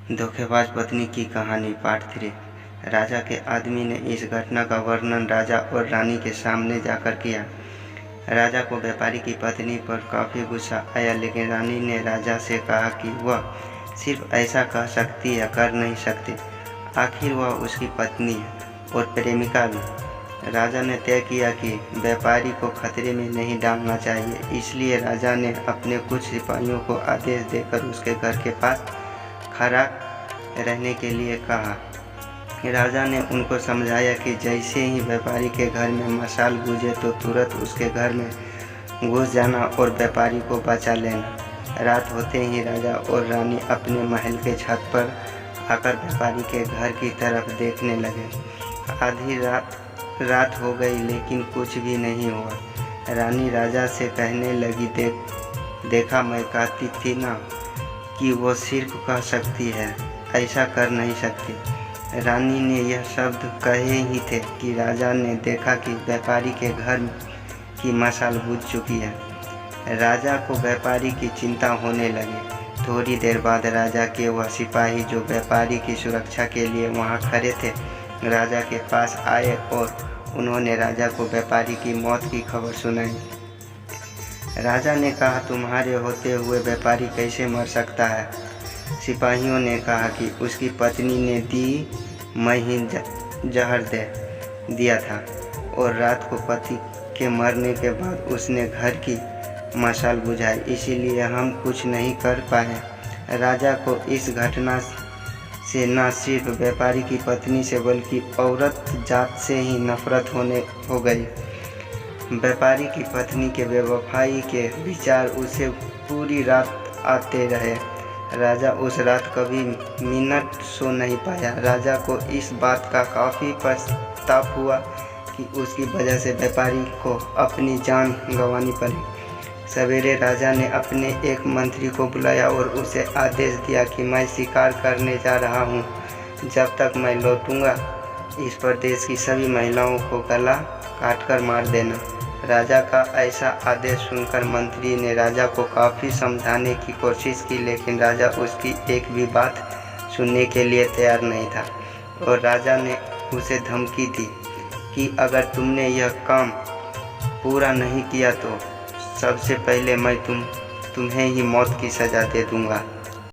धोखेबाज पत्नी की कहानी पार्ट 3। राजा के आदमी ने इस घटना का वर्णन राजा और रानी के सामने जाकर किया। राजा को व्यापारी की पत्नी पर काफ़ी गुस्सा आया, लेकिन रानी ने राजा से कहा कि वह सिर्फ ऐसा कह सकती है, कर नहीं सकती। आखिर वह उसकी पत्नी है और प्रेमिका भी। राजा ने तय किया कि व्यापारी को खतरे में नहीं डालना चाहिए, इसलिए राजा ने अपने कुछ सिपाहियों को आदेश देकर उसके घर के पास खड़ा रहने के लिए कहा। राजा ने उनको समझाया कि जैसे ही व्यापारी के घर में मशाल बुझे तो तुरंत उसके घर में घुस जाना और व्यापारी को बचा लेना। रात होते ही राजा और रानी अपने महल के छत पर आकर व्यापारी के घर की तरफ देखने लगे। आधी रात हो गई, लेकिन कुछ भी नहीं हुआ। रानी राजा से कहने लगी, देखा मैं कहती थी ना कि वो सिर्फ कह सकती है, ऐसा कर नहीं सकती। रानी ने यह शब्द कहे ही थे कि राजा ने देखा कि व्यापारी के घर की मशाल बुझ चुकी है। राजा को व्यापारी की चिंता होने लगी। थोड़ी देर बाद राजा के वह सिपाही जो व्यापारी की सुरक्षा के लिए वहां खड़े थे, राजा के पास आए और उन्होंने राजा को व्यापारी की मौत की खबर सुनाई। राजा ने कहा, तुम्हारे होते हुए व्यापारी कैसे मर सकता है? सिपाहियों ने कहा कि उसकी पत्नी ने दी, मैं ही जहर दे दिया था और रात को पति के मरने के बाद उसने घर की मशाल बुझाई, इसीलिए हम कुछ नहीं कर पाए। राजा को इस घटना से न सिर्फ व्यापारी की पत्नी से बल्कि औरत जात से ही नफरत हो गई। व्यापारी की पत्नी के बेवफाई के विचार उसे पूरी रात आते रहे। राजा उस रात कभी मिनट सो नहीं पाया। राजा को इस बात का काफ़ी पछतावा हुआ कि उसकी वजह से व्यापारी को अपनी जान गंवानी पड़ी। सवेरे राजा ने अपने एक मंत्री को बुलाया और उसे आदेश दिया कि मैं शिकार करने जा रहा हूँ। जब तक मैं लौटूंगा, इस प्रदेश की सभी महिलाओं को गला काटकर मार देना। राजा का ऐसा आदेश सुनकर मंत्री ने राजा को काफ़ी समझाने की कोशिश की, लेकिन राजा उसकी एक भी बात सुनने के लिए तैयार नहीं था और राजा ने उसे धमकी दी कि अगर तुमने यह काम पूरा नहीं किया तो सबसे पहले मैं तुम्हें ही मौत की सज़ा दे दूँगा।